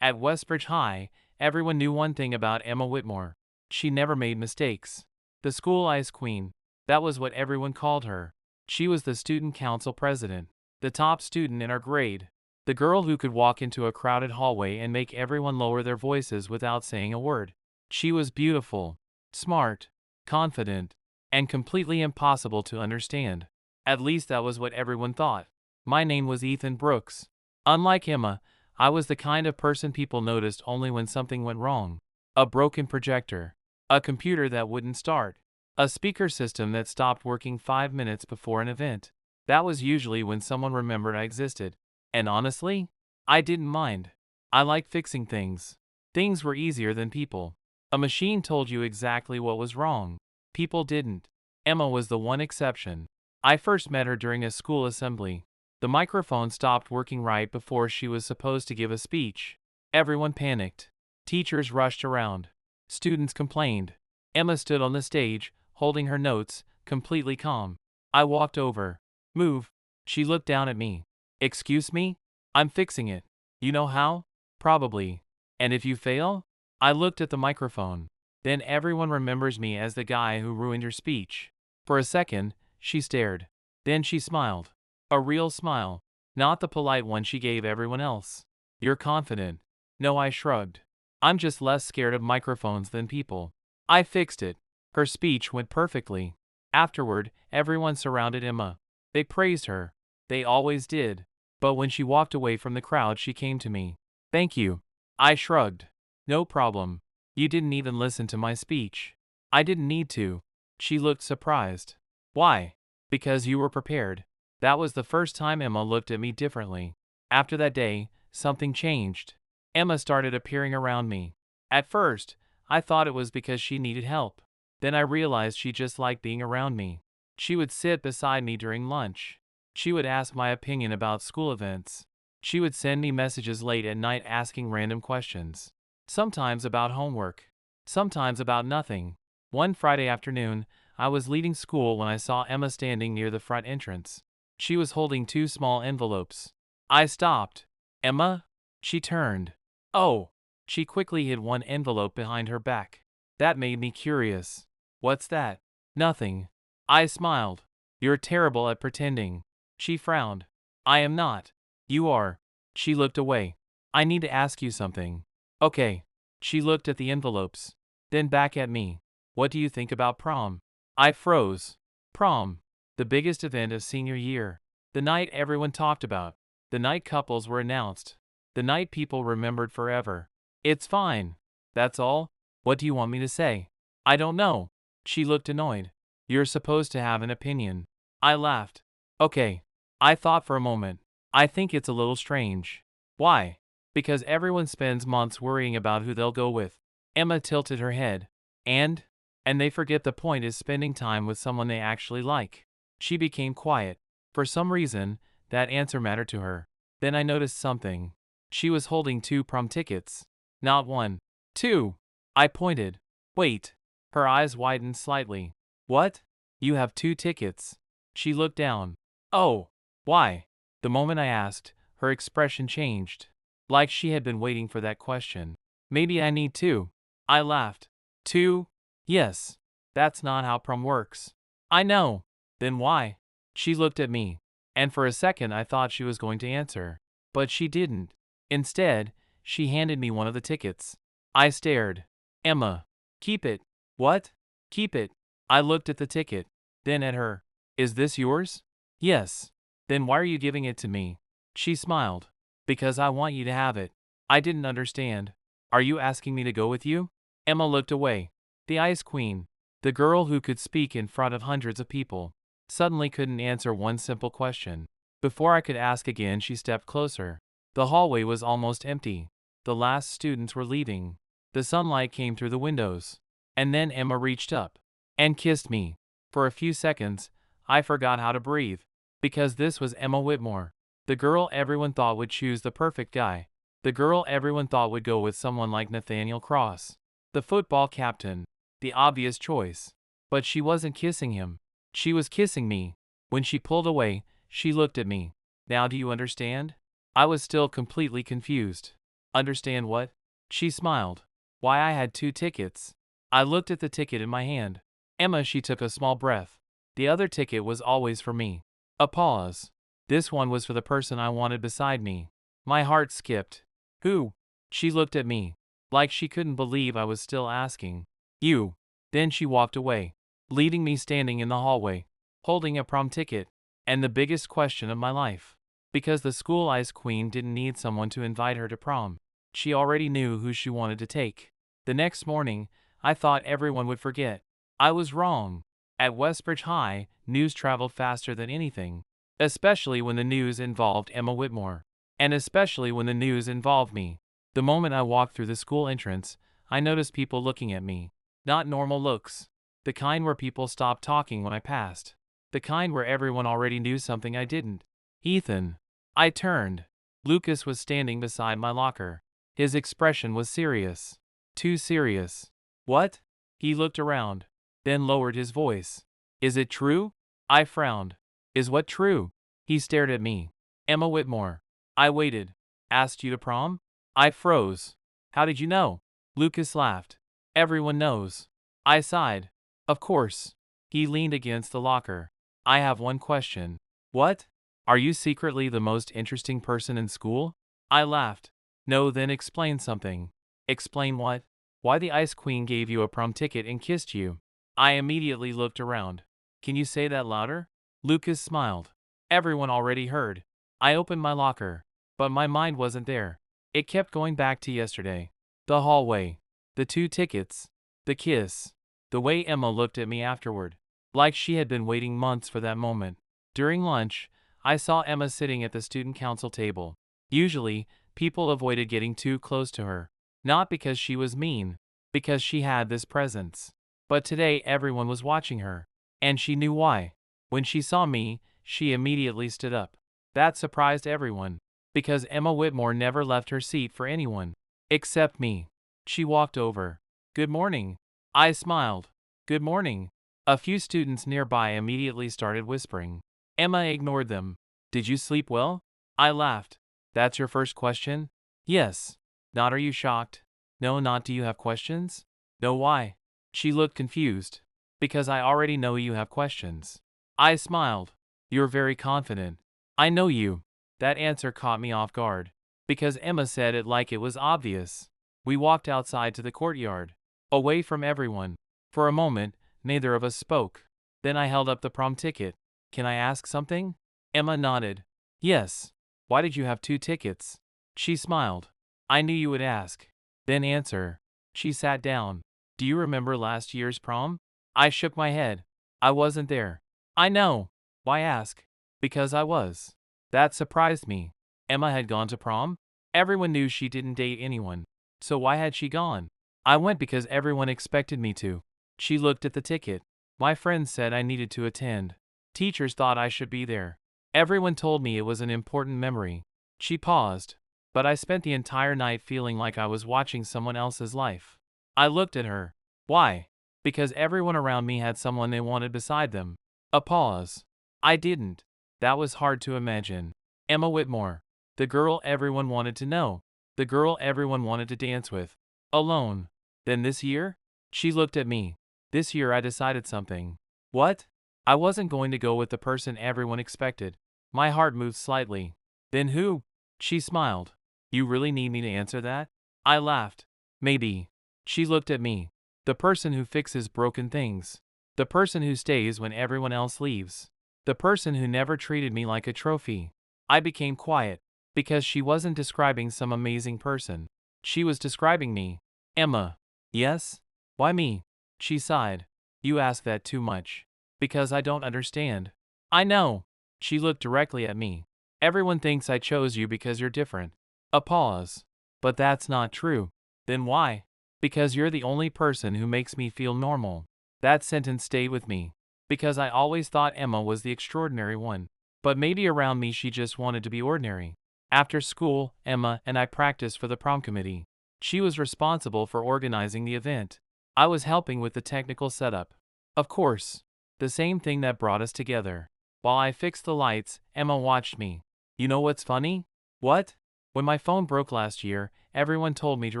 At Westbridge High, everyone knew one thing about Emma Whitmore. She never made mistakes. The school ice queen. That was what everyone called her. She was the student council president, the top student in our grade, the girl who could walk into a crowded hallway and make everyone lower their voices without saying a word. She was beautiful, smart, confident, and completely impossible to understand. At least that was what everyone thought. My name was Ethan Brooks. Unlike Emma, I was the kind of person people noticed only when something went wrong. A broken projector, a computer that wouldn't start, a speaker system that stopped working 5 minutes before an event. That was usually when someone remembered I existed. And honestly, I didn't mind. I liked fixing things. Things were easier than people. A machine told you exactly what was wrong. People didn't. Emma was the one exception. I first met her during a school assembly. The microphone stopped working right before she was supposed to give a speech. Everyone panicked. Teachers rushed around. Students complained. Emma stood on the stage, holding her notes, completely calm. I walked over. Move. She looked down at me. Excuse me? I'm fixing it. You know how? Probably. And if you fail? I looked at the microphone. Then everyone remembers me as the guy who ruined your speech. For a second, she stared. Then she smiled. A real smile. Not the polite one she gave everyone else. You're confident. No, I shrugged. I'm just less scared of microphones than people. I fixed it. Her speech went perfectly. Afterward, everyone surrounded Emma. They praised her. They always did. But when she walked away from the crowd, she came to me. Thank you. I shrugged. No problem. You didn't even listen to my speech. I didn't need to. She looked surprised. Why? Because you were prepared. That was the first time Emma looked at me differently. After that day, something changed. Emma started appearing around me. At first, I thought it was because she needed help. Then I realized she just liked being around me. She would sit beside me during lunch. She would ask my opinion about school events. She would send me messages late at night asking random questions. Sometimes about homework. Sometimes about nothing. One Friday afternoon, I was leaving school when I saw Emma standing near the front entrance. She was holding 2 small envelopes. I stopped. Emma? She turned. Oh! She quickly hid one envelope behind her back. That made me curious. What's that? Nothing. I smiled. You're terrible at pretending. She frowned. I am not. You are. She looked away. I need to ask you something. Okay. She looked at the envelopes. Then back at me. What do you think about prom? I froze. Prom. The biggest event of senior year. The night everyone talked about. The night couples were announced. The night people remembered forever. It's fine. That's all? What do you want me to say? I don't know. She looked annoyed. You're supposed to have an opinion. I laughed. Okay. I thought for a moment. I think it's a little strange. Why? Because everyone spends months worrying about who they'll go with. Emma tilted her head. And they forget the point is spending time with someone they actually like. She became quiet. For some reason, that answer mattered to her. Then I noticed something. She was holding 2 prom tickets. Not 1. 2. I pointed. Wait. Her eyes widened slightly. What? You have 2 tickets. She looked down. Oh. Why? The moment I asked, her expression changed. Like she had been waiting for that question. Maybe I need 2. I laughed. 2? Yes. That's not how prom works. I know. Then why? She looked at me. And for a second I thought she was going to answer. But she didn't. Instead, she handed me one of the tickets. I stared. Emma. Keep it. What? Keep it. I looked at the ticket. Then at her. Is this yours? Yes. Then why are you giving it to me? She smiled. Because I want you to have it. I didn't understand. Are you asking me to go with you? Emma looked away. The ice queen. The girl who could speak in front of hundreds of people. Suddenly couldn't answer one simple question. Before I could ask again, she stepped closer. The hallway was almost empty. The last students were leaving. The sunlight came through the windows. And then Emma reached up and kissed me. For a few seconds, I forgot how to breathe. Because this was Emma Whitmore. The girl everyone thought would choose the perfect guy. The girl everyone thought would go with someone like Nathaniel Cross. The football captain. The obvious choice. But she wasn't kissing him. She was kissing me. When she pulled away, she looked at me. Now do you understand? I was still completely confused. Understand what? She smiled. Why I had 2 tickets. I looked at the ticket in my hand. Emma, she took a small breath. The other ticket was always for me. A pause. This one was for the person I wanted beside me. My heart skipped. Who? She looked at me, like she couldn't believe I was still asking. You. Then she walked away, leaving me standing in the hallway, holding a prom ticket, and the biggest question of my life. Because the school ice queen didn't need someone to invite her to prom. She already knew who she wanted to take. The next morning, I thought everyone would forget. I was wrong. At Westbridge High, news traveled faster than anything. Especially when the news involved Emma Whitmore. And especially when the news involved me. The moment I walked through the school entrance, I noticed people looking at me. Not normal looks. The kind where people stopped talking when I passed. The kind where everyone already knew something I didn't. Ethan. I turned. Lucas was standing beside my locker. His expression was serious. Too serious. What? He looked around, then lowered his voice. Is it true? I frowned. Is what true? He stared at me. Emma Whitmore. I waited. Asked you to prom? I froze. How did you know? Lucas laughed. Everyone knows. I sighed. Of course. He leaned against the locker. I have one question. What? Are you secretly the most interesting person in school? I laughed. No, then explain something. Explain what? Why the Ice Queen gave you a prom ticket and kissed you. I immediately looked around. Can you say that louder? Lucas smiled. Everyone already heard. I opened my locker, but my mind wasn't there. It kept going back to yesterday. The hallway. The 2 tickets. The kiss. The way Emma looked at me afterward. Like she had been waiting months for that moment. During lunch, I saw Emma sitting at the student council table. Usually, people avoided getting too close to her. Not because she was mean, because she had this presence. But today everyone was watching her. And she knew why. When she saw me, she immediately stood up. That surprised everyone. Because Emma Whitmore never left her seat for anyone. Except me. She walked over. Good morning. I smiled. Good morning. A few students nearby immediately started whispering. Emma ignored them. Did you sleep well? I laughed. That's your first question? Yes. Not are you shocked? No, not do you have questions? No, why? She looked confused. Because I already know you have questions. I smiled. You're very confident. I know you. That answer caught me off guard. Because Emma said it like it was obvious. We walked outside to the courtyard. Away from everyone. For a moment, neither of us spoke. Then I held up the prom ticket. Can I ask something? Emma nodded. Yes. Why did you have 2 tickets? She smiled. I knew you would ask. Then answer. She sat down. Do you remember last year's prom? I shook my head. I wasn't there. I know. Why ask? Because I was. That surprised me. Emma had gone to prom? Everyone knew she didn't date anyone. So why had she gone? I went because everyone expected me to. She looked at the ticket. My friends said I needed to attend. Teachers thought I should be there. Everyone told me it was an important memory. She paused. But I spent the entire night feeling like I was watching someone else's life. I looked at her. Why? Because everyone around me had someone they wanted beside them. A pause. I didn't. That was hard to imagine. Emma Whitmore. The girl everyone wanted to know. The girl everyone wanted to dance with. Alone. Then this year? She looked at me. This year I decided something. What? I wasn't going to go with the person everyone expected. My heart moved slightly. Then who? She smiled. You really need me to answer that? I laughed. Maybe. She looked at me. The person who fixes broken things. The person who stays when everyone else leaves. The person who never treated me like a trophy. I became quiet. Because she wasn't describing some amazing person. She was describing me. Emma. Yes? Why me? She sighed. You ask that too much. Because I don't understand. I know. She looked directly at me. Everyone thinks I chose you because you're different. A pause. But that's not true. Then why? Because you're the only person who makes me feel normal. That sentence stayed with me. Because I always thought Emma was the extraordinary one. But maybe around me she just wanted to be ordinary. After school, Emma and I practiced for the prom committee. She was responsible for organizing the event. I was helping with the technical setup. Of course. The same thing that brought us together. While I fixed the lights, Emma watched me. You know what's funny? What? When my phone broke last year, everyone told me to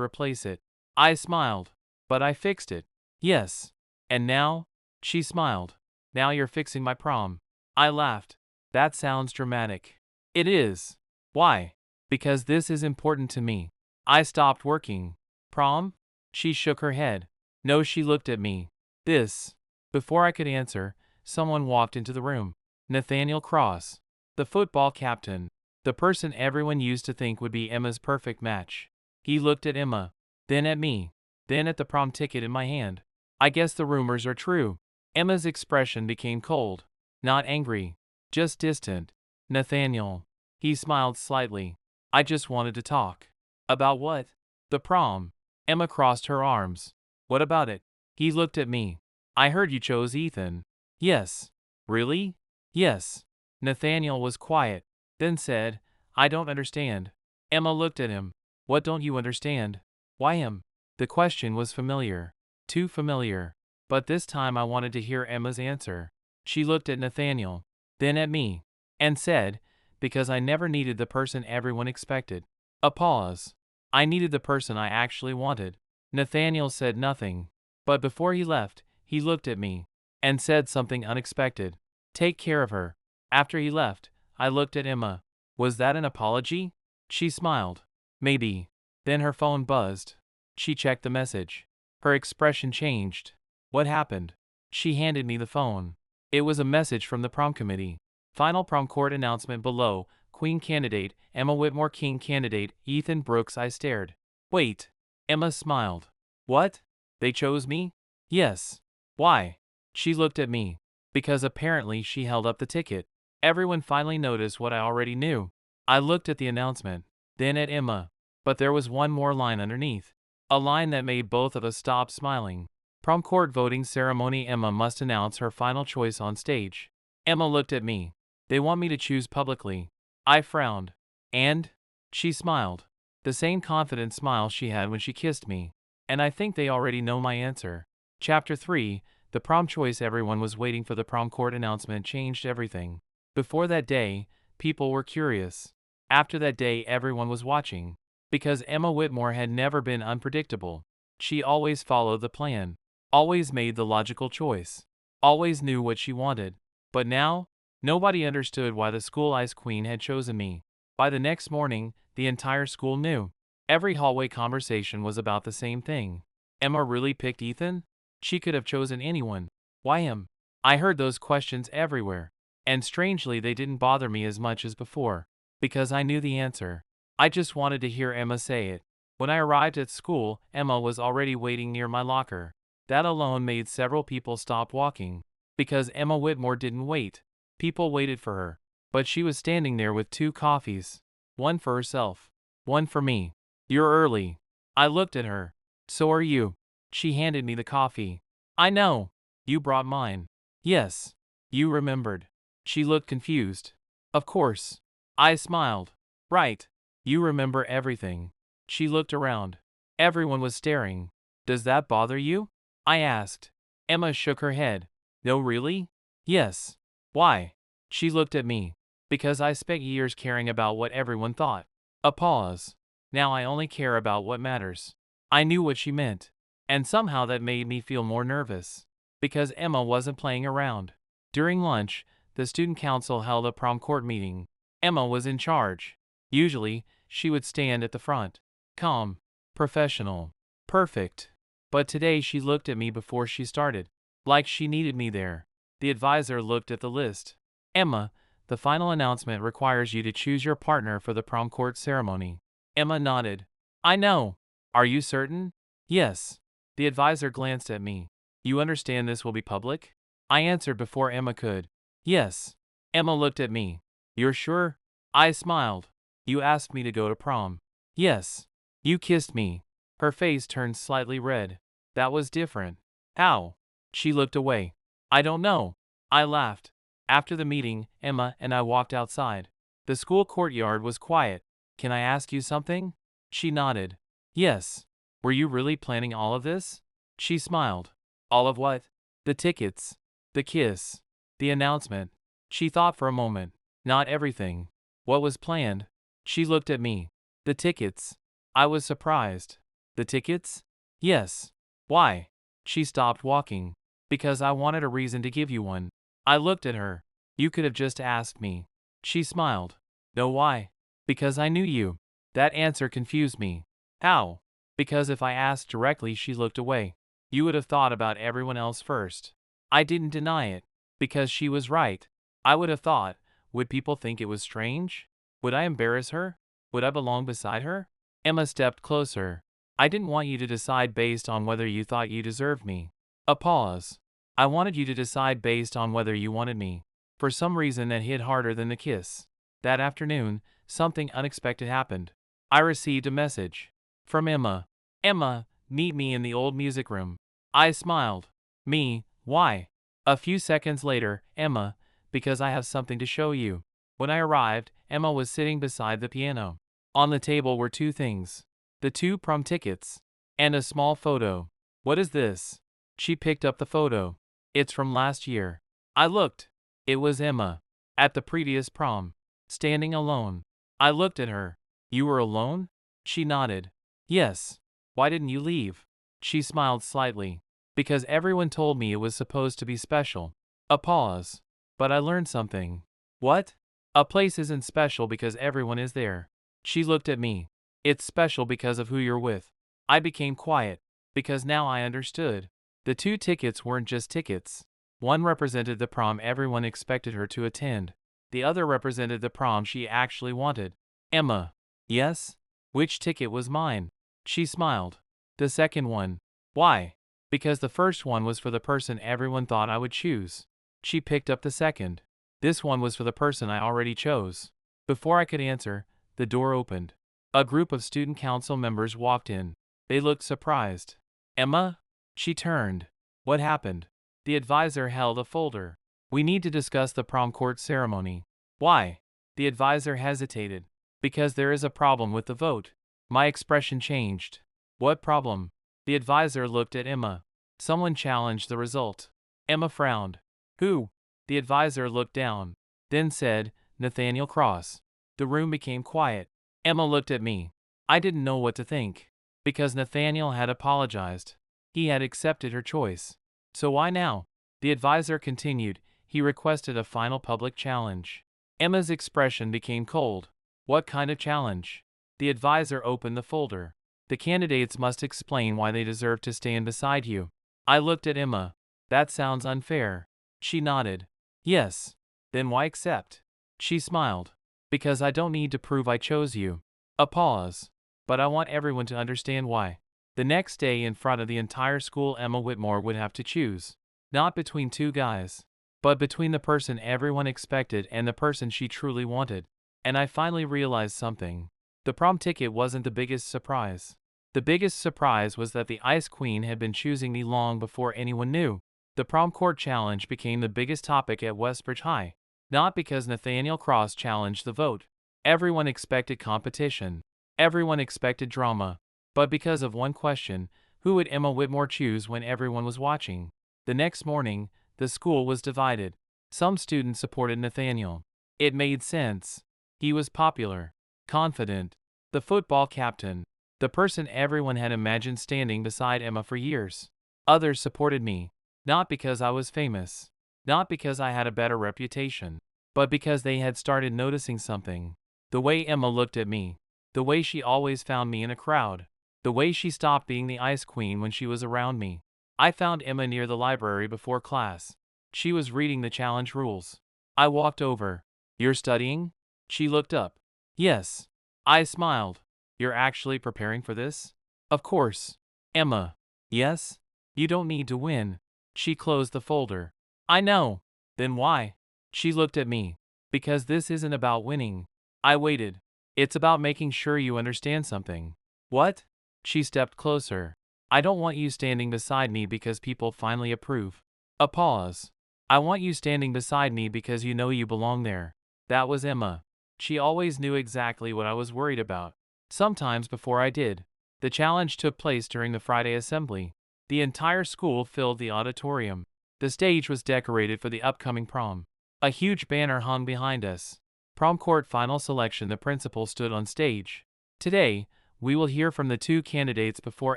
replace it. I smiled. But I fixed it. Yes. And now? She smiled. Now you're fixing my prom. I laughed. That sounds dramatic. It is. Why? Because this is important to me. I stopped working. Prom? She shook her head. No, she looked at me. This. Before I could answer, someone walked into the room. Nathaniel Cross. The football captain. The person everyone used to think would be Emma's perfect match. He looked at Emma, then at me, then at the prom ticket in my hand. I guess the rumors are true. Emma's expression became cold. Not angry. Just distant. Nathaniel. He smiled slightly. I just wanted to talk. About what? The prom. Emma crossed her arms. What about it? He looked at me. I heard you chose Ethan. Yes. Really? Yes. Nathaniel was quiet, then said, I don't understand. Emma looked at him. What don't you understand? Why him? The question was familiar. Too familiar. But this time I wanted to hear Emma's answer. She looked at Nathaniel, then at me, and said, because I never needed the person everyone expected. A pause. I needed the person I actually wanted. Nathaniel said nothing. But before he left, he looked at me, and said something unexpected. Take care of her. After he left, I looked at Emma. Was that an apology? She smiled. Maybe. Then her phone buzzed. She checked the message. Her expression changed. What happened? She handed me the phone. It was a message from the prom committee. Final prom court announcement below. Queen candidate, Emma Whitmore. King candidate, Ethan Brooks. I stared. Wait. Emma smiled. What? They chose me? Yes. Why? She looked at me. Because apparently she held up the ticket. Everyone finally noticed what I already knew. I looked at the announcement, then at Emma. But there was one more line underneath. A line that made both of us stop smiling. Prom court voting ceremony. Emma must announce her final choice on stage. Emma looked at me. They want me to choose publicly. I frowned. And? She smiled. The same confident smile she had when she kissed me. And I think they already know my answer. Chapter 3, the prom choice. Everyone was waiting for the prom court announcement. Changed everything. Before that day, people were curious. After that day, everyone was watching. Because Emma Whitmore had never been unpredictable. She always followed the plan. Always made the logical choice. Always knew what she wanted. But now, nobody understood why the school ice queen had chosen me. By the next morning, the entire school knew. Every hallway conversation was about the same thing. Emma really picked Ethan? She could have chosen anyone. Why him? I heard those questions everywhere. And strangely, they didn't bother me as much as before. Because I knew the answer. I just wanted to hear Emma say it. When I arrived at school, Emma was already waiting near my locker. That alone made several people stop walking. Because Emma Whitmore didn't wait. People waited for her. But she was standing there with 2 coffees. One for herself. One for me. You're early. I looked at her. So are you. She handed me the coffee. I know. You brought mine. Yes. You remembered. She looked confused. Of course. I smiled. Right. You remember everything. She looked around. Everyone was staring. Does that bother you? I asked. Emma shook her head. No, really? Yes. Why? She looked at me. Because I spent years caring about what everyone thought. A pause. Now I only care about what matters. I knew what she meant. And somehow that made me feel more nervous. Because Emma wasn't playing around. During lunch, the student council held a prom court meeting. Emma was in charge. Usually, she would stand at the front. Calm. Professional. Perfect. But today she looked at me before she started. Like she needed me there. The advisor looked at the list. Emma, the final announcement requires you to choose your partner for the prom court ceremony. Emma nodded. I know. Are you certain? Yes. The advisor glanced at me. You understand this will be public? I answered before Emma could. Yes. Emma looked at me. You're sure? I smiled. You asked me to go to prom. Yes. You kissed me. Her face turned slightly red. That was different. How? She looked away. I don't know. I laughed. After the meeting, Emma and I walked outside. The school courtyard was quiet. Can I ask you something? She nodded. Yes. Were you really planning all of this? She smiled. All of what? The tickets. The kiss. The announcement. She thought for a moment. Not everything. What was planned? She looked at me. The tickets. I was surprised. The tickets? Yes. Why? She stopped walking. Because I wanted a reason to give you one. I looked at her. You could have just asked me. She smiled. No, why? Because I knew you. That answer confused me. How? Because if I asked directly, she looked away. You would have thought about everyone else first. I didn't deny it. Because she was right. I would have thought, would people think it was strange? Would I embarrass her? Would I belong beside her? Emma stepped closer. I didn't want you to decide based on whether you thought you deserved me. A pause. I wanted you to decide based on whether you wanted me. For some reason that hit harder than the kiss. That afternoon, something unexpected happened. I received a message. From Emma. Emma, meet me in the old music room. I smiled. Me, why? A few seconds later, Emma, because I have something to show you. When I arrived, Emma was sitting beside the piano. On the table were two things. The 2 prom tickets. And a small photo. What is this? She picked up the photo. It's from last year. I looked. It was Emma. At the previous prom. Standing alone. I looked at her. You were alone? She nodded. Yes. Why didn't you leave? She smiled slightly. Because everyone told me it was supposed to be special. A pause. But I learned something. What? A place isn't special because everyone is there. She looked at me. It's special because of who you're with. I became quiet. Because now I understood. The 2 tickets weren't just tickets. One represented the prom everyone expected her to attend. The other represented the prom she actually wanted. Emma. Yes? Which ticket was mine? She smiled. The second one. Why? Because the first one was for the person everyone thought I would choose. She picked up the second. This one was for the person I already chose. Before I could answer, the door opened. A group of student council members walked in. They looked surprised. Emma? She turned. What happened? The advisor held a folder. We need to discuss the prom court ceremony. Why? The advisor hesitated. Because there is a problem with the vote. My expression changed. What problem? The advisor looked at Emma. Someone challenged the result. Emma frowned. Who? The advisor looked down. Then said, Nathaniel Cross. The room became quiet. Emma looked at me. I didn't know what to think. Because Nathaniel had apologized. He had accepted her choice. So why now? The advisor continued. He requested a final public challenge. Emma's expression became cold. What kind of challenge? The advisor opened the folder. The candidates must explain why they deserve to stand beside you. I looked at Emma. That sounds unfair. She nodded. Yes. Then why accept? She smiled. Because I don't need to prove I chose you. A pause. But I want everyone to understand why. The next day in front of the entire school, Emma Whitmore would have to choose. Not between 2 guys. But between the person everyone expected and the person she truly wanted. And I finally realized something. The prom ticket wasn't the biggest surprise. The biggest surprise was that the Ice Queen had been choosing me long before anyone knew. The prom court challenge became the biggest topic at Westbridge High. Not because Nathaniel Cross challenged the vote. Everyone expected competition. Everyone expected drama. But because of one question, who would Emma Whitmore choose when everyone was watching? The next morning, the school was divided. Some students supported Nathaniel. It made sense. He was popular, confident, the football captain, the person everyone had imagined standing beside Emma for years. Others supported me, not because I was famous, not because I had a better reputation, but because they had started noticing something. The way Emma looked at me, the way she always found me in a crowd, the way she stopped being the Ice Queen when she was around me. I found Emma near the library before class. She was reading the challenge rules. I walked over. You're studying? She looked up. Yes. I smiled. You're actually preparing for this? Of course. Emma. Yes? You don't need to win. She closed the folder. I know. Then why? She looked at me. Because this isn't about winning. I waited. It's about making sure you understand something. What? She stepped closer. I don't want you standing beside me because people finally approve. A pause. I want you standing beside me because you know you belong there. That was Emma. She always knew exactly what I was worried about. Sometimes before I did. The challenge took place during the Friday assembly. The entire school filled the auditorium. The stage was decorated for the upcoming prom. A huge banner hung behind us. Prom court final selection. The principal stood on stage. Today, we will hear from the two candidates before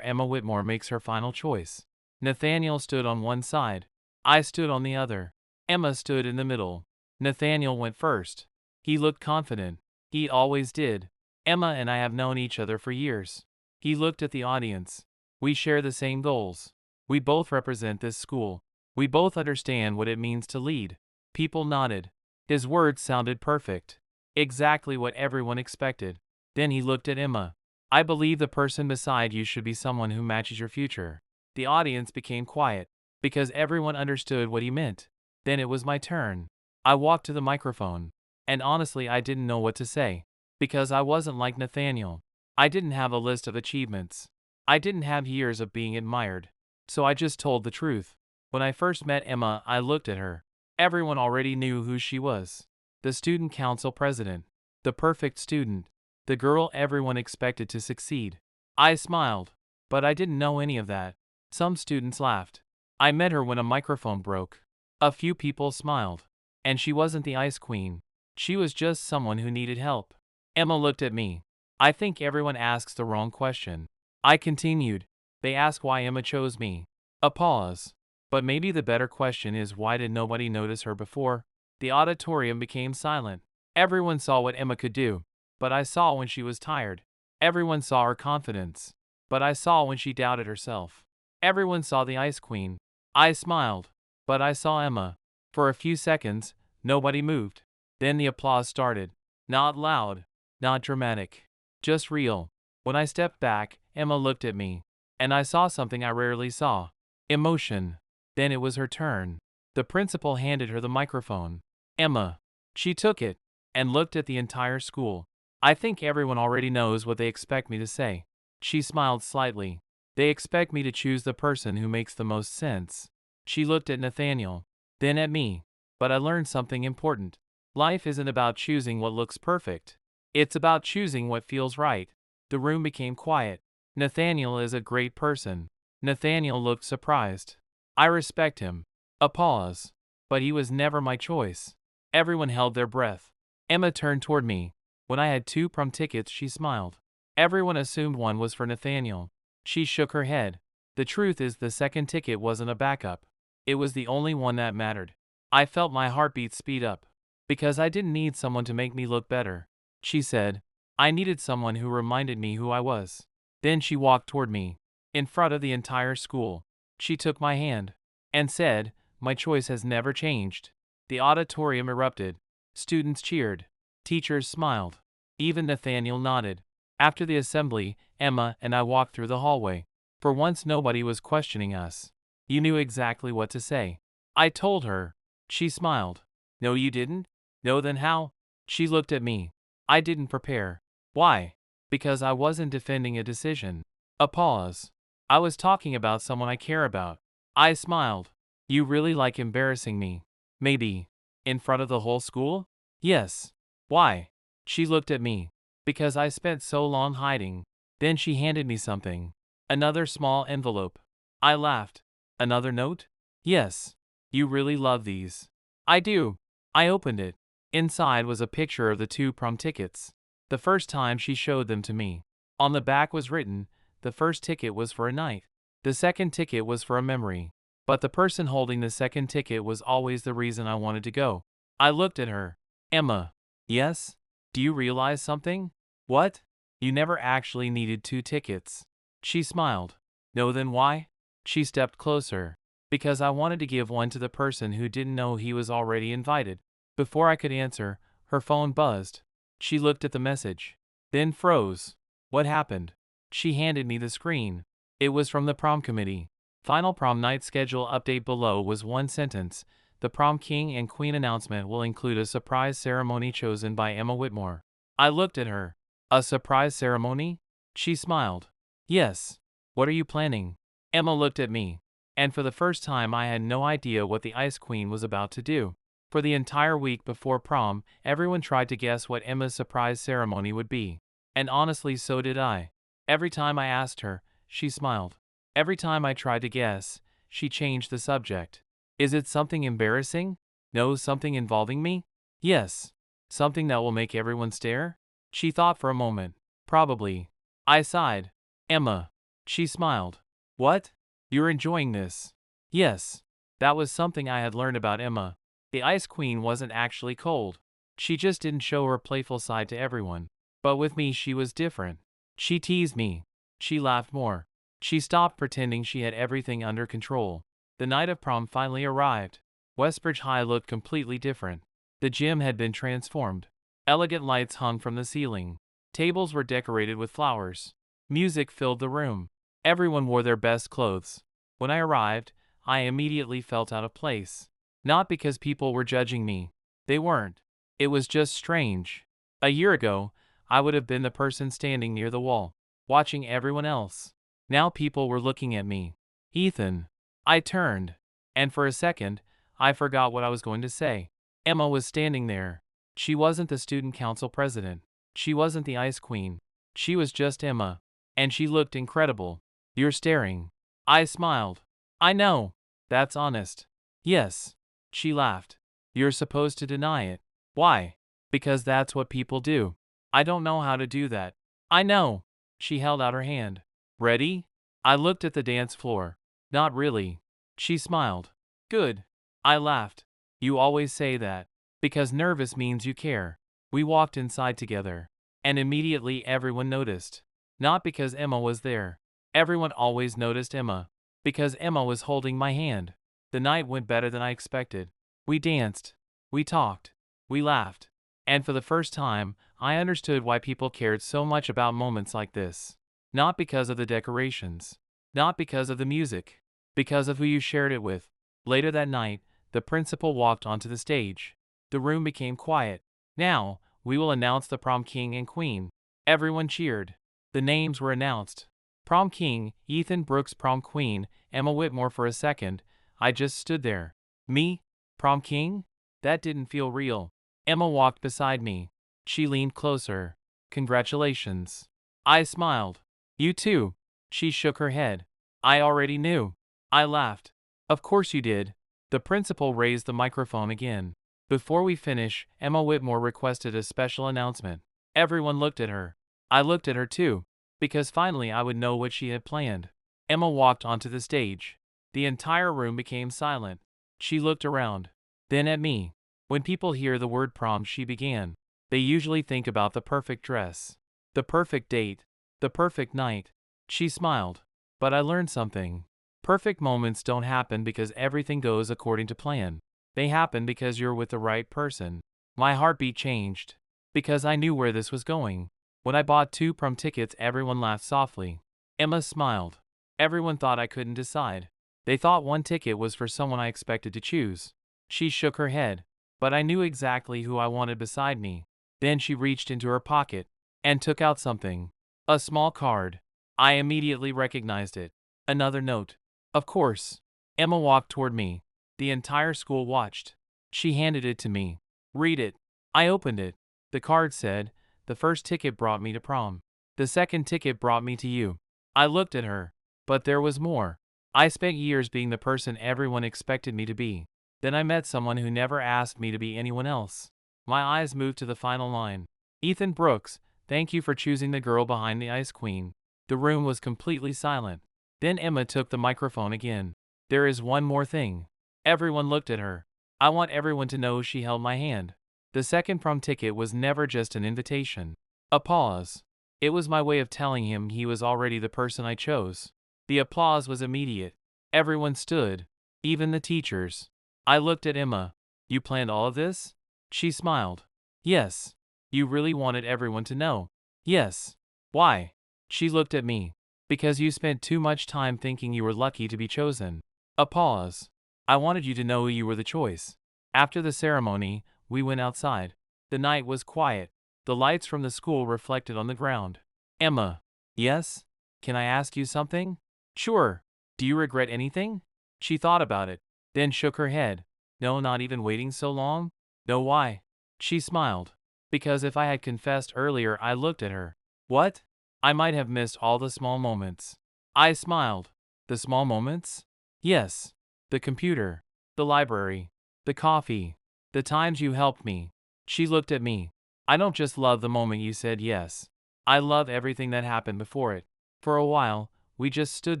Emma Whitmore makes her final choice. Nathaniel stood on one side. I stood on the other. Emma stood in the middle. Nathaniel went first. He looked confident. He always did. Emma and I have known each other for years. He looked at the audience. We share the same goals. We both represent this school. We both understand what it means to lead. People nodded. His words sounded perfect. Exactly what everyone expected. Then he looked at Emma. I believe the person beside you should be someone who matches your future. The audience became quiet, because everyone understood what he meant. Then it was my turn. I walked to the microphone. And honestly, I didn't know what to say. Because I wasn't like Nathaniel. I didn't have a list of achievements. I didn't have years of being admired. So I just told the truth. When I first met Emma, I looked at her. Everyone already knew who she was. The student council president. The perfect student. The girl everyone expected to succeed. I smiled. But I didn't know any of that. Some students laughed. I met her when a microphone broke. A few people smiled. And she wasn't the ice queen. She was just someone who needed help. Emma looked at me. I think everyone asks the wrong question. I continued. They ask why Emma chose me. A pause. But maybe the better question is, why did nobody notice her before? The auditorium became silent. Everyone saw what Emma could do. But I saw when she was tired. Everyone saw her confidence. But I saw when she doubted herself. Everyone saw the ice queen. I smiled. But I saw Emma. For a few seconds, nobody moved. Then the applause started. Not loud. Not dramatic. Just real. When I stepped back, Emma looked at me. And I saw something I rarely saw. Emotion. Then it was her turn. The principal handed her the microphone. Emma. She took it. And looked at the entire school. I think everyone already knows what they expect me to say. She smiled slightly. They expect me to choose the person who makes the most sense. She looked at Nathaniel. Then at me. But I learned something important. Life isn't about choosing what looks perfect. It's about choosing what feels right. The room became quiet. Nathaniel is a great person. Nathaniel looked surprised. I respect him. A pause. But he was never my choice. Everyone held their breath. Emma turned toward me. When I had 2 prom tickets, she smiled. Everyone assumed one was for Nathaniel. She shook her head. The truth is, the second ticket wasn't a backup. It was the only one that mattered. I felt my heartbeat speed up. Because I didn't need someone to make me look better. She said, I needed someone who reminded me who I was. Then she walked toward me. In front of the entire school. She took my hand. And said, my choice has never changed. The auditorium erupted. Students cheered. Teachers smiled. Even Nathaniel nodded. After the assembly, Emma and I walked through the hallway. For once nobody was questioning us. You knew exactly what to say. I told her. She smiled. No, you didn't? No, then how? She looked at me. I didn't prepare. Why? Because I wasn't defending a decision. A pause. I was talking about someone I care about. I smiled. You really like embarrassing me. Maybe. In front of the whole school? Yes. Why? She looked at me. Because I spent so long hiding. Then she handed me something. Another small envelope. I laughed. Another note? Yes. You really love these. I do. I opened it. Inside was a picture of the 2 prom tickets. The first time she showed them to me. On the back was written, the first ticket was for a night. The second ticket was for a memory. But the person holding the second ticket was always the reason I wanted to go. I looked at her. Emma. Yes? Do you realize something? What? You never actually needed 2 tickets. She smiled. No, then why? She stepped closer. Because I wanted to give one to the person who didn't know he was already invited. Before I could answer, her phone buzzed. She looked at the message. Then froze. What happened? She handed me the screen. It was from the prom committee. Final prom night schedule update below was one sentence. The prom king and queen announcement will include a surprise ceremony chosen by Emma Whitmore. I looked at her. A surprise ceremony? She smiled. Yes. What are you planning? Emma looked at me. And for the first time I had no idea what the ice queen was about to do. For the entire week before prom, everyone tried to guess what Emma's surprise ceremony would be. And honestly, so did I. Every time I asked her, she smiled. Every time I tried to guess, she changed the subject. Is it something embarrassing? No, something involving me? Yes. Something that will make everyone stare? She thought for a moment. Probably. I sighed. Emma. She smiled. What? You're enjoying this? Yes. That was something I had learned about Emma. The Ice Queen wasn't actually cold. She just didn't show her playful side to everyone. But with me she was different. She teased me. She laughed more. She stopped pretending she had everything under control. The night of prom finally arrived. Westbridge High looked completely different. The gym had been transformed. Elegant lights hung from the ceiling. Tables were decorated with flowers. Music filled the room. Everyone wore their best clothes. When I arrived, I immediately felt out of place. Not because people were judging me. They weren't. It was just strange. A year ago, I would have been the person standing near the wall, watching everyone else. Now people were looking at me. Ethan. I turned. And for a second, I forgot what I was going to say. Emma was standing there. She wasn't the student council president. She wasn't the Ice Queen. She was just Emma. And she looked incredible. You're staring. I smiled. I know. That's honest. Yes. She laughed. You're supposed to deny it. Why? Because that's what people do. I don't know how to do that. I know. She held out her hand. Ready? I looked at the dance floor. Not really. She smiled. Good. I laughed. You always say that. Because nervous means you care. We walked inside together. And immediately everyone noticed. Not because Emma was there. Everyone always noticed Emma. Because Emma was holding my hand. The night went better than I expected. We danced. We talked. We laughed. And for the first time, I understood why people cared so much about moments like this. Not because of the decorations. Not because of the music. Because of who you shared it with. Later that night, the principal walked onto the stage. The room became quiet. Now, we will announce the prom king and queen. Everyone cheered. The names were announced. Prom king, Ethan Brooks. Prom queen, Emma Whitmore. For a second, I just stood there. Me? Prom king? That didn't feel real. Emma walked beside me. She leaned closer. Congratulations. I smiled. You too. She shook her head. I already knew. I laughed. Of course you did. The principal raised the microphone again. Before we finish, Emma Whitmore requested a special announcement. Everyone looked at her. I looked at her too. Because finally I would know what she had planned. Emma walked onto the stage. The entire room became silent. She looked around. Then at me. When people hear the word prom, she began. They usually think about the perfect dress. The perfect date. The perfect night. She smiled. But I learned something. Perfect moments don't happen because everything goes according to plan. They happen because you're with the right person. My heartbeat changed. Because I knew where this was going. When I bought 2 prom tickets, everyone laughed softly. Emma smiled. Everyone thought I couldn't decide. They thought one ticket was for someone I expected to choose. She shook her head. But I knew exactly who I wanted beside me. Then she reached into her pocket and took out something. A small card. I immediately recognized it. Another note. Of course. Emma walked toward me. The entire school watched. She handed it to me. Read it. I opened it. The card said, the first ticket brought me to prom. The second ticket brought me to you. I looked at her. But there was more. I spent years being the person everyone expected me to be. Then I met someone who never asked me to be anyone else. My eyes moved to the final line. Ethan Brooks, thank you for choosing the girl behind the Ice Queen. The room was completely silent. Then Emma took the microphone again. There is one more thing. Everyone looked at her. I want everyone to know she held my hand. The second prom ticket was never just an invitation. A pause. It was my way of telling him he was already the person I chose. The applause was immediate. Everyone stood. Even the teachers. I looked at Emma. You planned all of this? She smiled. Yes. You really wanted everyone to know? Yes. Why? She looked at me. Because you spent too much time thinking you were lucky to be chosen. A pause. I wanted you to know you were the choice. After the ceremony, we went outside. The night was quiet. The lights from the school reflected on the ground. Emma. Yes? Can I ask you something? Sure. Do you regret anything? She thought about it, then shook her head. No, not even waiting so long? No, why? She smiled. Because if I had confessed earlier, I looked at her. What? I might have missed all the small moments. I smiled. The small moments? Yes. The computer. The library. The coffee. The times you helped me. She looked at me. I don't just love the moment you said yes. I love everything that happened before it. For a while, we just stood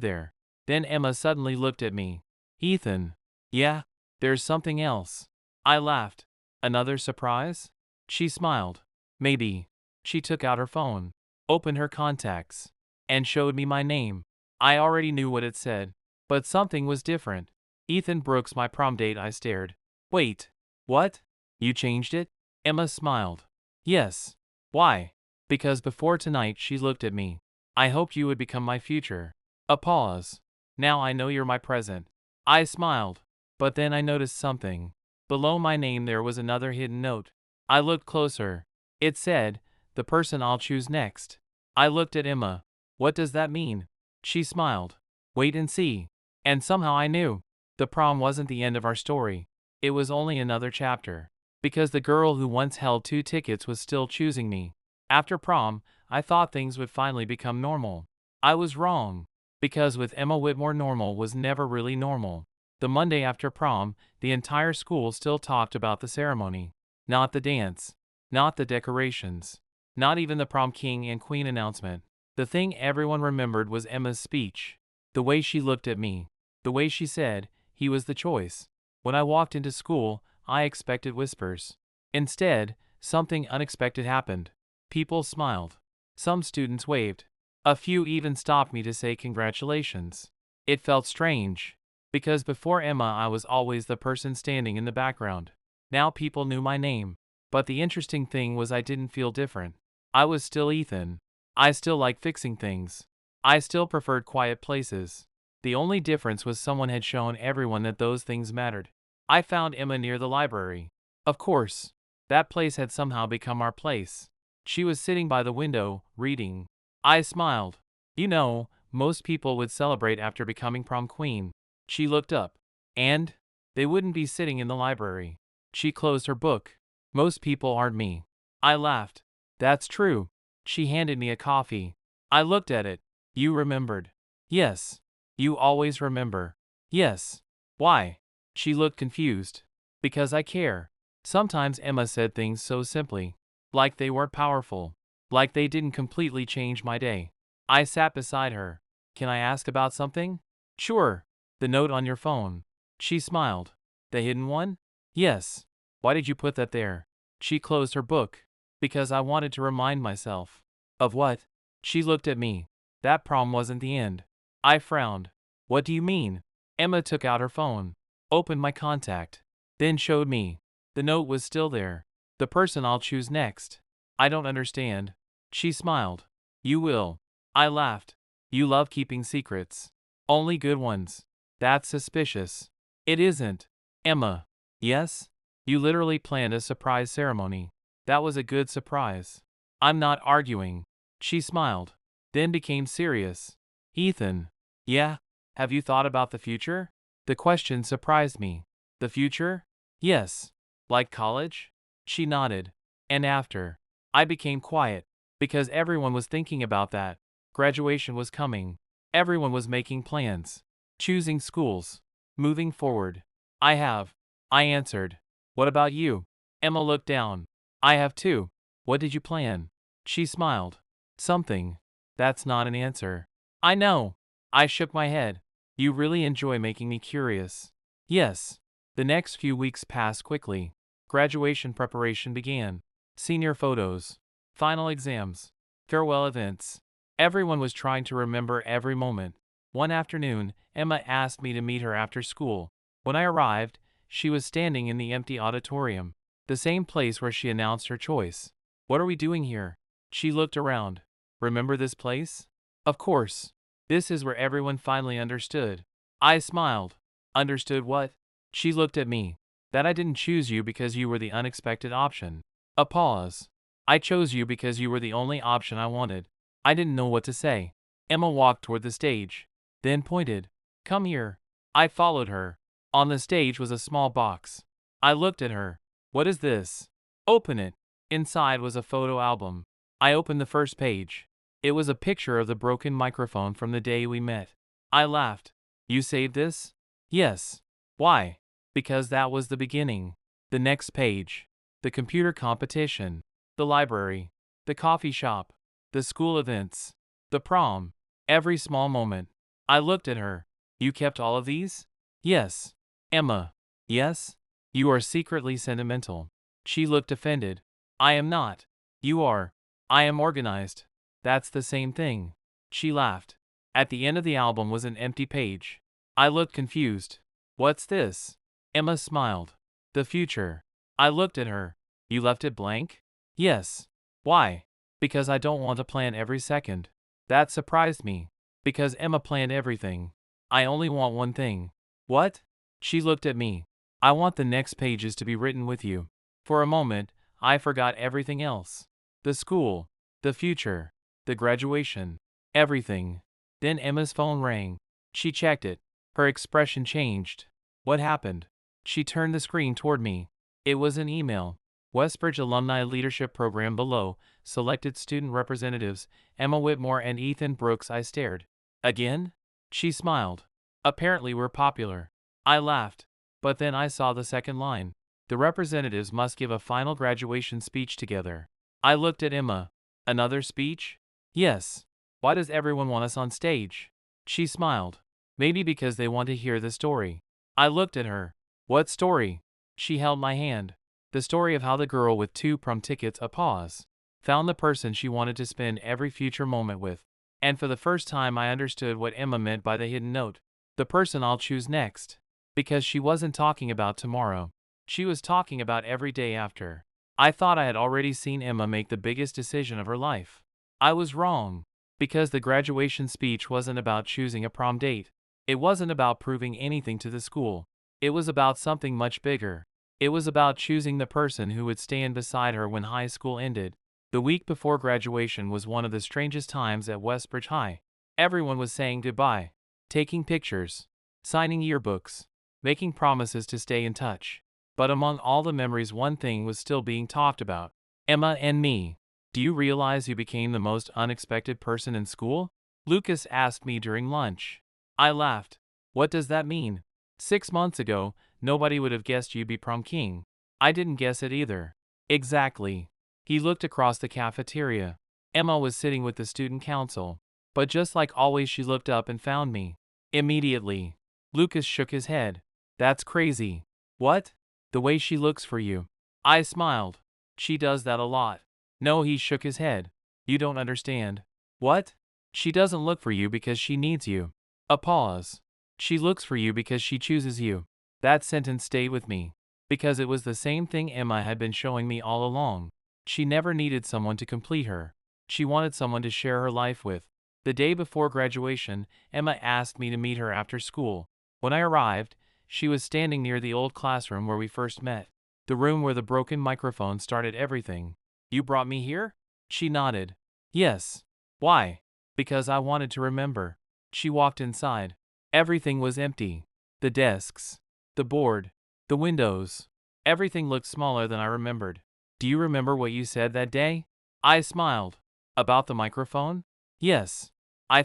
there. Then Emma suddenly looked at me. Ethan. Yeah, there's something else. I laughed. Another surprise? She smiled. Maybe. She took out her phone, opened her contacts, and showed me my name. I already knew what it said, but something was different. Ethan Brooks, my prom date. I stared. Wait. What? You changed it? Emma smiled. Yes. Why? Because before tonight she looked at me. I hoped you would become my future. A pause. Now I know you're my present. I smiled. But then I noticed something. Below my name there was another hidden note. I looked closer. It said, the person I'll choose next. I looked at Emma. What does that mean? She smiled. Wait and see. And somehow I knew. The prom wasn't the end of our story. It was only another chapter. Because the girl who once held 2 tickets was still choosing me. After prom, I thought things would finally become normal. I was wrong. Because with Emma Whitmore, normal was never really normal. The Monday after prom, the entire school still talked about the ceremony. Not the dance. Not the decorations. Not even the prom king and queen announcement. The thing everyone remembered was Emma's speech. The way she looked at me. The way she said, he was the choice. When I walked into school, I expected whispers. Instead, something unexpected happened. People smiled. Some students waved. A few even stopped me to say congratulations. It felt strange. Because before Emma I was always the person standing in the background. Now people knew my name. But the interesting thing was I didn't feel different. I was still Ethan. I still liked fixing things. I still preferred quiet places. The only difference was someone had shown everyone that those things mattered. I found Emma near the library. Of course. That place had somehow become our place. She was sitting by the window, reading. I smiled. You know, most people would celebrate after becoming prom queen. She looked up. And? They wouldn't be sitting in the library. She closed her book. Most people aren't me. I laughed. That's true. She handed me a coffee. I looked at it. You remembered. Yes. You always remember. Yes. Why? She looked confused. Because I care. Sometimes Emma said things so simply. Like they weren't powerful. Like they didn't completely change my day. I sat beside her. Can I ask about something? Sure. The note on your phone. She smiled. The hidden one? Yes. Why did you put that there? She closed her book. Because I wanted to remind myself. Of what? She looked at me. That prom wasn't the end. I frowned. What do you mean? Emma took out her phone. Opened my contact. Then showed me. The note was still there. The person I'll choose next. I don't understand. She smiled. You will. I laughed. You love keeping secrets. Only good ones. That's suspicious. It isn't. Emma. Yes? You literally planned a surprise ceremony. That was a good surprise. I'm not arguing. She smiled. Then became serious. Ethan. Yeah? Have you thought about the future? The question surprised me. The future? Yes. Like college? She nodded. And after? I became quiet. Because everyone was thinking about that. Graduation was coming. Everyone was making plans. Choosing schools. Moving forward. I have. I answered. What about you? Emma looked down. I have too. What did you plan? She smiled. Something. That's not an answer. I know. I shook my head. You really enjoy making me curious. Yes. The next few weeks passed quickly. Graduation preparation began. Senior photos. Final exams. Farewell events. Everyone was trying to remember every moment. One afternoon, Emma asked me to meet her after school. When I arrived, she was standing in the empty auditorium. The same place where she announced her choice. What are we doing here? She looked around. Remember this place? Of course. This is where everyone finally understood. I smiled. Understood what? She looked at me. That I didn't choose you because you were the unexpected option. A pause. I chose you because you were the only option I wanted. I didn't know what to say. Emma walked toward the stage. Then pointed. Come here. I followed her. On the stage was a small box. I looked at her. What is this? Open it. Inside was a photo album. I opened the first page. It was a picture of the broken microphone from the day we met. I laughed. You saved this? Yes. Why? Because that was the beginning. The next page. The computer competition. The library. The coffee shop. the school events, the prom, every small moment. I looked at her. You kept all of these? Yes. Emma. Yes? You are secretly sentimental. She looked offended. I am not. You are. I am organized. That's the same thing. She laughed. At the end of the album was an empty page. I looked confused. What's this? Emma smiled. The future. I looked at her. You left it blank? Yes. Why? Because I don't want to plan every second. That surprised me. Because Emma planned everything. I only want one thing. What? She looked at me. I want the next pages to be written with you. For a moment, I forgot everything else. The school, the future, the graduation, everything. Then Emma's phone rang. She checked it. Her expression changed. What happened? She turned the screen toward me. It was an email. Westbridge Alumni Leadership Program below, selected student representatives, Emma Whitmore and Ethan Brooks. I stared. Again? She smiled. Apparently we're popular. I laughed. But then I saw the second line. The representatives must give a final graduation speech together. I looked at Emma. Another speech? Yes. Why does everyone want us on stage? She smiled. Maybe because they want to hear the story. I looked at her. What story? She held my hand. The story of how the girl with 2 prom tickets, a pause, found the person she wanted to spend every future moment with. And for the first time I understood what Emma meant by the hidden note. The person I'll choose next. Because she wasn't talking about tomorrow. She was talking about every day after. I thought I had already seen Emma make the biggest decision of her life. I was wrong. Because the graduation speech wasn't about choosing a prom date. It wasn't about proving anything to the school. It was about something much bigger. It was about choosing the person who would stand beside her when high school ended. The week before graduation was one of the strangest times at Westbridge High. Everyone was saying goodbye, taking pictures, signing yearbooks, making promises to stay in touch. But among all the memories, one thing was still being talked about. Emma and me. Do you realize you became the most unexpected person in school? Lucas asked me during lunch. I laughed. What does that mean? 6 months ago, nobody would have guessed you'd be prom king. I didn't guess it either. Exactly. He looked across the cafeteria. Emma was sitting with the student council. But just like always, she looked up and found me. Immediately. Lucas shook his head. That's crazy. What? The way she looks for you. I smiled. She does that a lot. No, he shook his head. You don't understand. What? She doesn't look for you because she needs you. A pause. She looks for you because she chooses you. That sentence stayed with me. Because it was the same thing Emma had been showing me all along. She never needed someone to complete her. She wanted someone to share her life with. The day before graduation, Emma asked me to meet her after school. When I arrived, she was standing near the old classroom where we first met. The room where the broken microphone started everything. You brought me here? She nodded. Yes. Why? Because I wanted to remember. She walked inside. Everything was empty. The desks, the board, the windows. Everything looked smaller than I remembered. Do you remember what you said that day? I smiled. About the microphone? Yes. I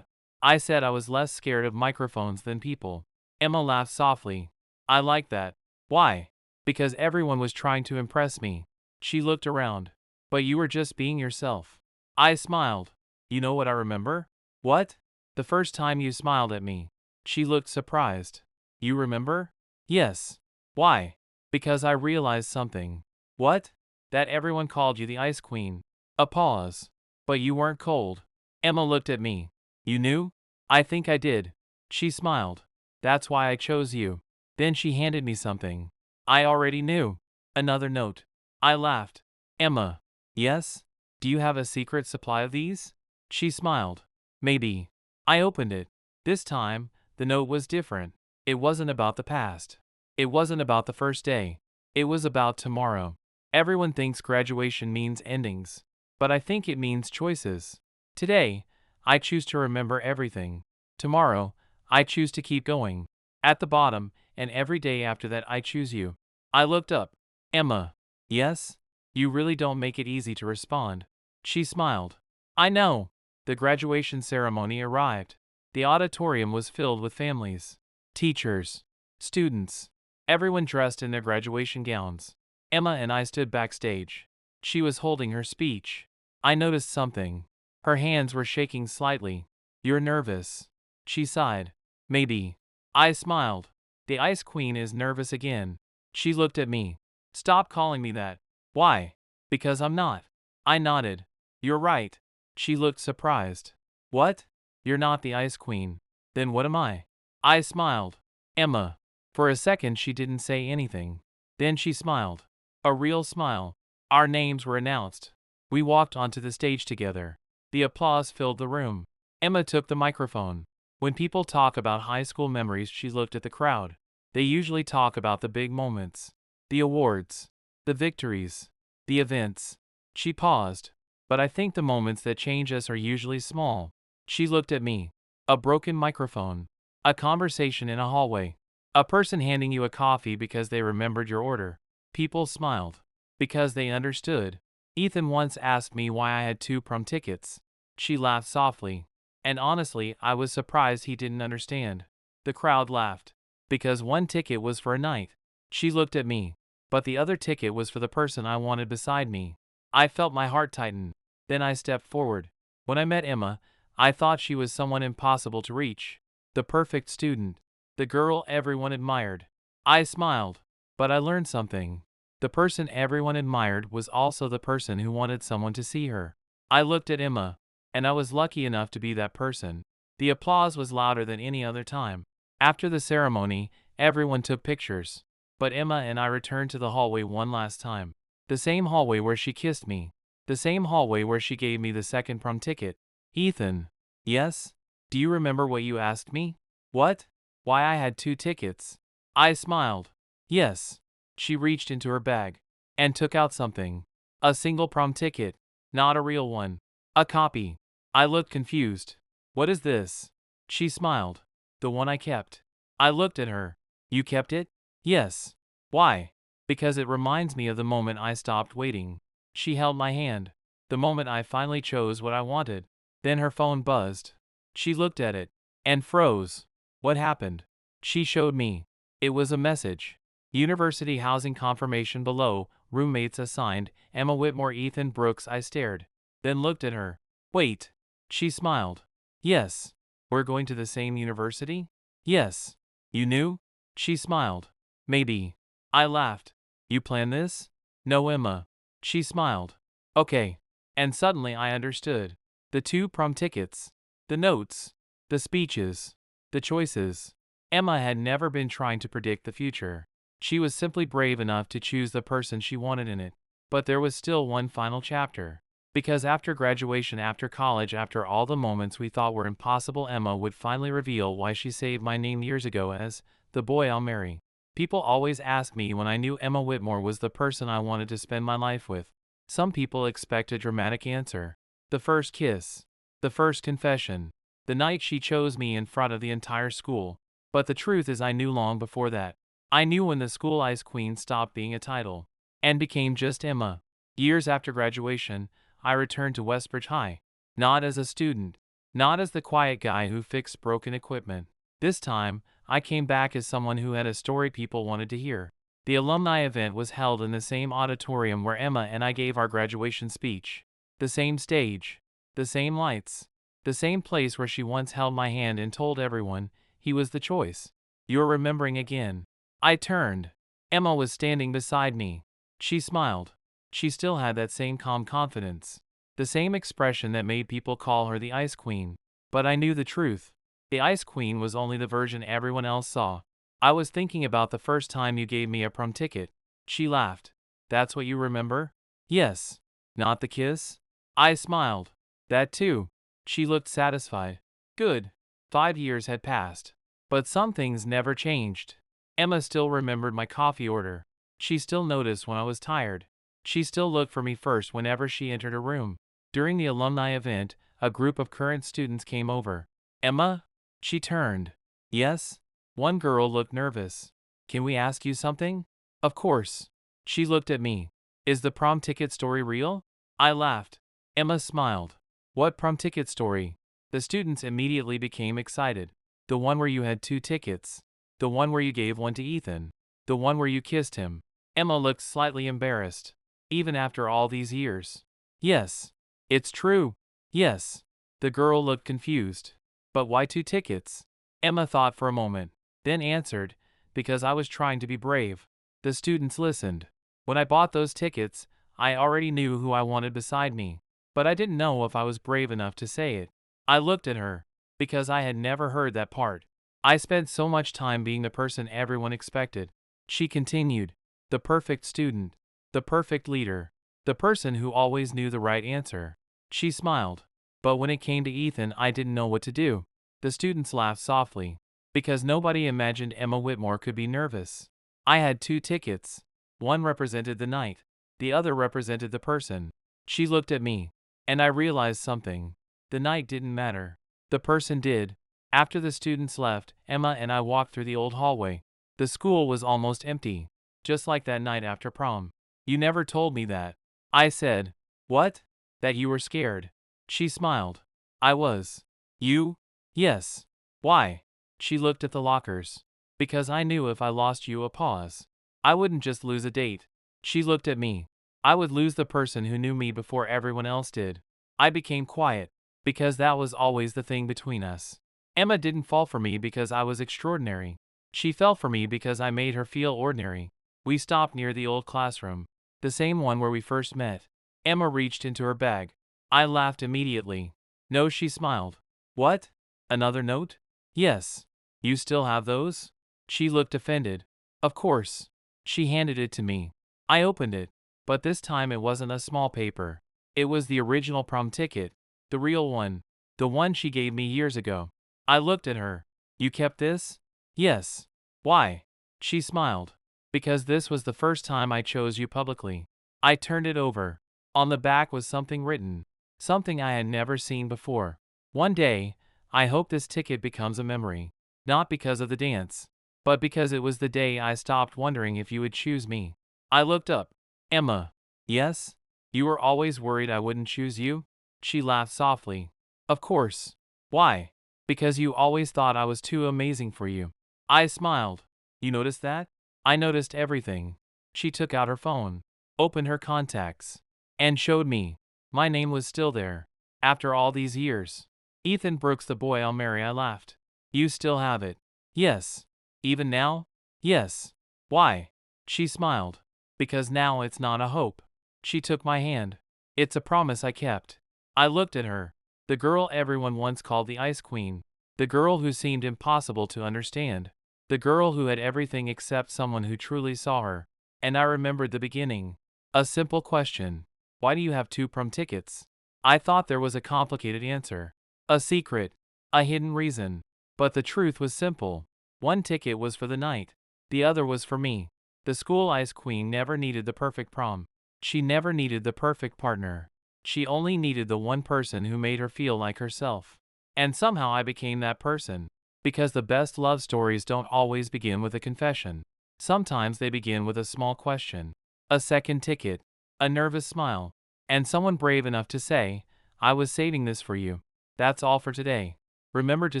said I was less scared of microphones than people. Emma laughed softly. I like that. Why? Because everyone was trying to impress me. She looked around. But you were just being yourself. I smiled. You know what I remember? What? The first time you smiled at me. She looked surprised. You remember? Yes. Why? Because I realized something. What? That everyone called you the Ice Queen. A pause. But you weren't cold. Emma looked at me. You knew? I think I did. She smiled. That's why I chose you. Then she handed me something. I already knew. Another note. I laughed. Emma. Yes? Do you have a secret supply of these? She smiled. Maybe. I opened it. This time, the note was different. It wasn't about the past. It wasn't about the first day. It was about tomorrow. Everyone thinks graduation means endings. But I think it means choices. Today, I choose to remember everything. Tomorrow, I choose to keep going. At the bottom, and every day after that, I choose you. I looked up. Emma. Yes? You really don't make it easy to respond. She smiled. I know. The graduation ceremony arrived. The auditorium was filled with families, teachers, students, everyone dressed in their graduation gowns. Emma and I stood backstage. She was holding her speech. I noticed something. Her hands were shaking slightly. You're nervous. She sighed. Maybe. I smiled. The Ice Queen is nervous again. She looked at me. Stop calling me that. Why? Because I'm not. I nodded. You're right. She looked surprised. What? You're not the Ice Queen. Then what am I? I smiled. Emma. For a second she didn't say anything. Then she smiled. A real smile. Our names were announced. We walked onto the stage together. The applause filled the room. Emma took the microphone. When people talk about high school memories, she looked at the crowd. They usually talk about the big moments, the awards, the victories, the events. She paused. But I think the moments that change us are usually small. She looked at me. A broken microphone. A conversation in a hallway. A person handing you a coffee because they remembered your order. People smiled. Because they understood. Ethan once asked me why I had 2 prom tickets. She laughed softly. And honestly, I was surprised he didn't understand. The crowd laughed. Because 1 ticket was for a night. She looked at me. But the other ticket was for the person I wanted beside me. I felt my heart tighten. Then I stepped forward. When I met Emma, I thought she was someone impossible to reach. The perfect student. The girl everyone admired. I smiled. But I learned something. The person everyone admired was also the person who wanted someone to see her. I looked at Emma. And I was lucky enough to be that person. The applause was louder than any other time. After the ceremony, everyone took pictures. But Emma and I returned to the hallway one last time. The same hallway where she kissed me. The same hallway where she gave me the 2nd prom ticket. Ethan. Yes? Do you remember what you asked me? What? Why I had 2 tickets. I smiled. Yes. She reached into her bag. And took out something. A single prom ticket. Not a real one. A copy. I looked confused. What is this? She smiled. The one I kept. I looked at her. You kept it? Yes. Why? Because it reminds me of the moment I stopped waiting. She held my hand. The moment I finally chose what I wanted. Then her phone buzzed. She looked at it. And froze. What happened? She showed me. It was a message. University housing confirmation below, roommates assigned, Emma Whitmore, Ethan Brooks. I stared. Then looked at her. Wait. She smiled. Yes. We're going to the same university? Yes. You knew? She smiled. Maybe. I laughed. You planned this? No, Emma. She smiled. Okay. And suddenly I understood. The 2 prom tickets. The notes. The speeches. The choices. Emma had never been trying to predict the future. She was simply brave enough to choose the person she wanted in it. But there was still one final chapter. Because after graduation, after college, after all the moments we thought were impossible, Emma would finally reveal why she saved my name years ago as the boy I'll marry. People always ask me when I knew Emma Whitmore was the person I wanted to spend my life with. Some people expect a dramatic answer. The first kiss. The first confession. The night she chose me in front of the entire school. But the truth is I knew long before that. I knew when the school Ice Queen stopped being a title. And became just Emma. Years after graduation, I returned to Westbridge High. Not as a student. Not as the quiet guy who fixed broken equipment. This time, I came back as someone who had a story people wanted to hear. The alumni event was held in the same auditorium where Emma and I gave our graduation speech. The same stage. The same lights. The same place where she once held my hand and told everyone, he was the choice. You're remembering again. I turned. Emma was standing beside me. She smiled. She still had that same calm confidence. The same expression that made people call her the Ice Queen. But I knew the truth. The Ice Queen was only the version everyone else saw. I was thinking about the first time you gave me a prom ticket. She laughed. That's what you remember? Yes. Not the kiss? I smiled. That too. She looked satisfied. Good. 5 years had passed. But some things never changed. Emma still remembered my coffee order. She still noticed when I was tired. She still looked for me first whenever she entered a room. During the alumni event, a group of current students came over. Emma? She turned. Yes? One girl looked nervous. Can we ask you something? Of course. She looked at me. Is the prom ticket story real? I laughed. Emma smiled. What prom ticket story? The students immediately became excited. The one where you had 2 tickets. The one where you gave one to Ethan. The one where you kissed him. Emma looked slightly embarrassed. Even after all these years. Yes. It's true. Yes. The girl looked confused. But why 2 tickets? Emma thought for a moment, then answered, because I was trying to be brave. The students listened. When I bought those tickets, I already knew who I wanted beside me. But I didn't know if I was brave enough to say it. I looked at her, because I had never heard that part. I spent so much time being the person everyone expected. She continued, the perfect student, the perfect leader, the person who always knew the right answer. She smiled. But when it came to Ethan, I didn't know what to do. The students laughed softly, because nobody imagined Emma Whitmore could be nervous. I had 2 tickets. One represented the night, the other represented the person. She looked at me, and I realized something. The night didn't matter. The person did. After the students left, Emma and I walked through the old hallway. The school was almost empty, just like that night after prom. You never told me that. I said. What? That you were scared. She smiled. I was. You? Yes. Why? She looked at the lockers. Because I knew if I lost you, a pause, I wouldn't just lose a date. She looked at me. I would lose the person who knew me before everyone else did. I became quiet, because that was always the thing between us. Emma didn't fall for me because I was extraordinary. She fell for me because I made her feel ordinary. We stopped near the old classroom, the same one where we first met. Emma reached into her bag. I laughed immediately. No, she smiled. What? Another note? Yes. You still have those? She looked offended. Of course. She handed it to me. I opened it, but this time it wasn't a small paper. It was the original prom ticket, the real one, the one she gave me years ago. I looked at her. You kept this? Yes. Why? She smiled. Because this was the first time I chose you publicly. I turned it over. On the back was something written, something I had never seen before. One day, I hope this ticket becomes a memory. Not because of the dance, but because it was the day I stopped wondering if you would choose me. I looked up. Emma. Yes? You were always worried I wouldn't choose you? She laughed softly. Of course. Why? Because you always thought I was too amazing for you. I smiled. You noticed that? I noticed everything. She took out her phone, opened her contacts, and showed me. My name was still there. After all these years. Ethan Brooks, the boy I'll marry, I laughed. You still have it? Yes. Even now? Yes. Why? She smiled. Because now it's not a hope. She took my hand. It's a promise I kept. I looked at her. The girl everyone once called the Ice Queen. The girl who seemed impossible to understand. The girl who had everything except someone who truly saw her. And I remembered the beginning. A simple question. Why do you have 2 prom tickets? I thought there was a complicated answer. A secret. A hidden reason. But the truth was simple. One ticket was for the night. The other was for me. The school ice queen never needed the perfect prom. She never needed the perfect partner. She only needed the one person who made her feel like herself. And somehow I became that person. Because the best love stories don't always begin with a confession. Sometimes they begin with a small question. A second ticket. A nervous smile. And someone brave enough to say, I was saving this for you. That's all for today. Remember to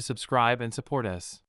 subscribe and support us.